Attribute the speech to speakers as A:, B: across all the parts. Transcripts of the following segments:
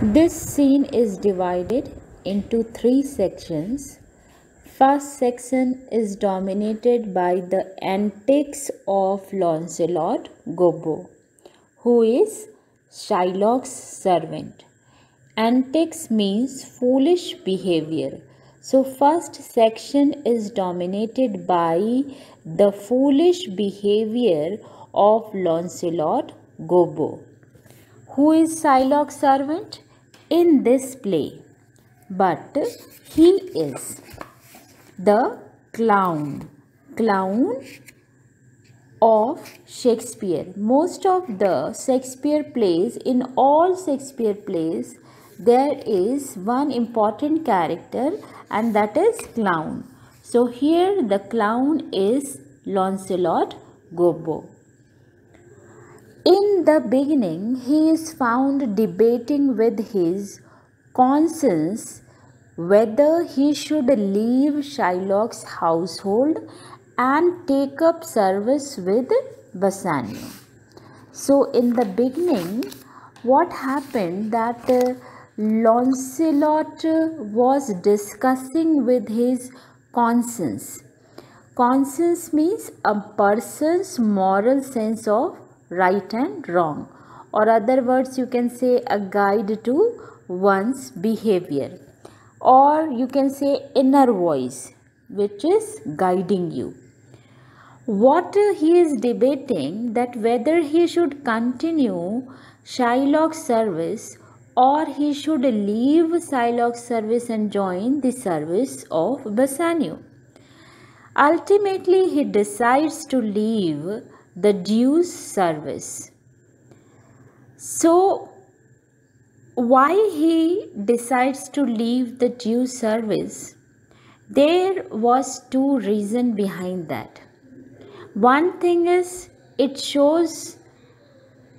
A: This scene is divided into three sections. First section is dominated by the antics of Lancelot Gobbo, who is Shylock's servant. Antics means foolish behavior. So first section is dominated by the foolish behavior of Lancelot Gobbo. Who is Shylock's servant in this play? But he is the clown of Shakespeare. Most of the Shakespeare plays, in all Shakespeare plays, there is one important character, and that is clown. So here the clown is Lancelot Gobbo. In the beginning, he is found debating with his conscience whether he should leave Shylock's household and take up service with Bassanio. So in the beginning, what happened that Lancelot was discussing with his conscience. Conscience means a person's moral sense of right and wrong, or other words you can say a guide to one's behavior, or you can say inner voice which is guiding you. What he is debating, that whether he should continue Shylock's service or he should leave Shylock's service and join the service of Bassanio. Ultimately, he decides to leave the Jew's service. So, why he decides to leave the Jew's service? There was two reasons behind that. One thing is, it shows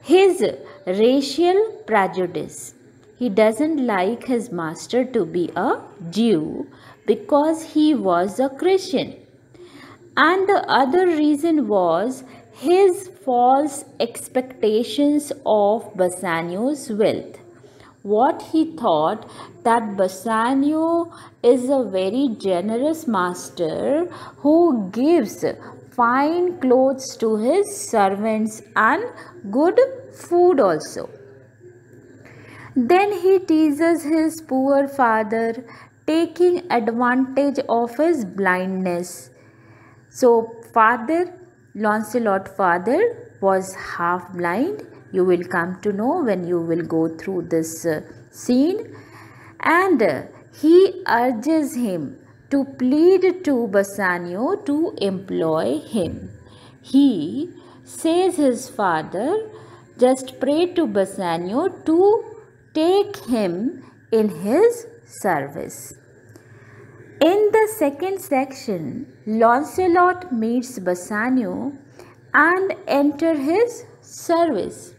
A: his racial prejudice. He doesn't like his master to be a Jew because he was a Christian. And the other reason was his false expectations of Bassanio's wealth. What he thought, that Bassanio is a very generous master who gives fine clothes to his servants and good food also. Then he teases his poor father, taking advantage of his blindness. So Lancelot father was half blind. You will come to know when you will go through this scene. And he urges him to plead to Bassanio to employ him. He says his father, just pray to Bassanio to take him in his service. In the second section, Lancelot meets Bassanio and enters his service.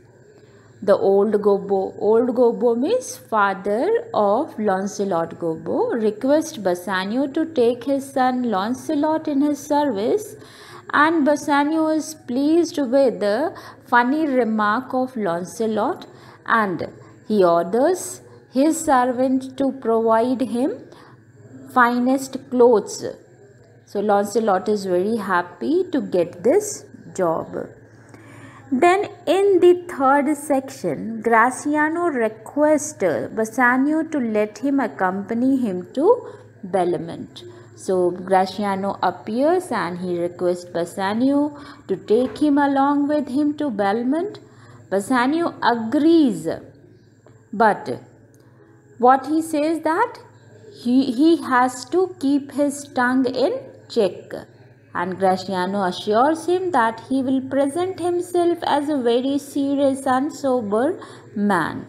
A: The old Gobbo means father of Lancelot Gobbo, requests Bassanio to take his son Lancelot in his service, and Bassanio is pleased with the funny remark of Lancelot, and he orders his servant to provide him finest clothes. So Lancelot is very happy to get this job. Then in the third section, Gratiano requests Bassanio to let him accompany him to Belmont. So Gratiano appears and he requests Bassanio to take him along with him to Belmont. Bassanio agrees, but what he says, that he has to keep his tongue in check. And Gratiano assures him that he will present himself as a very serious and sober man.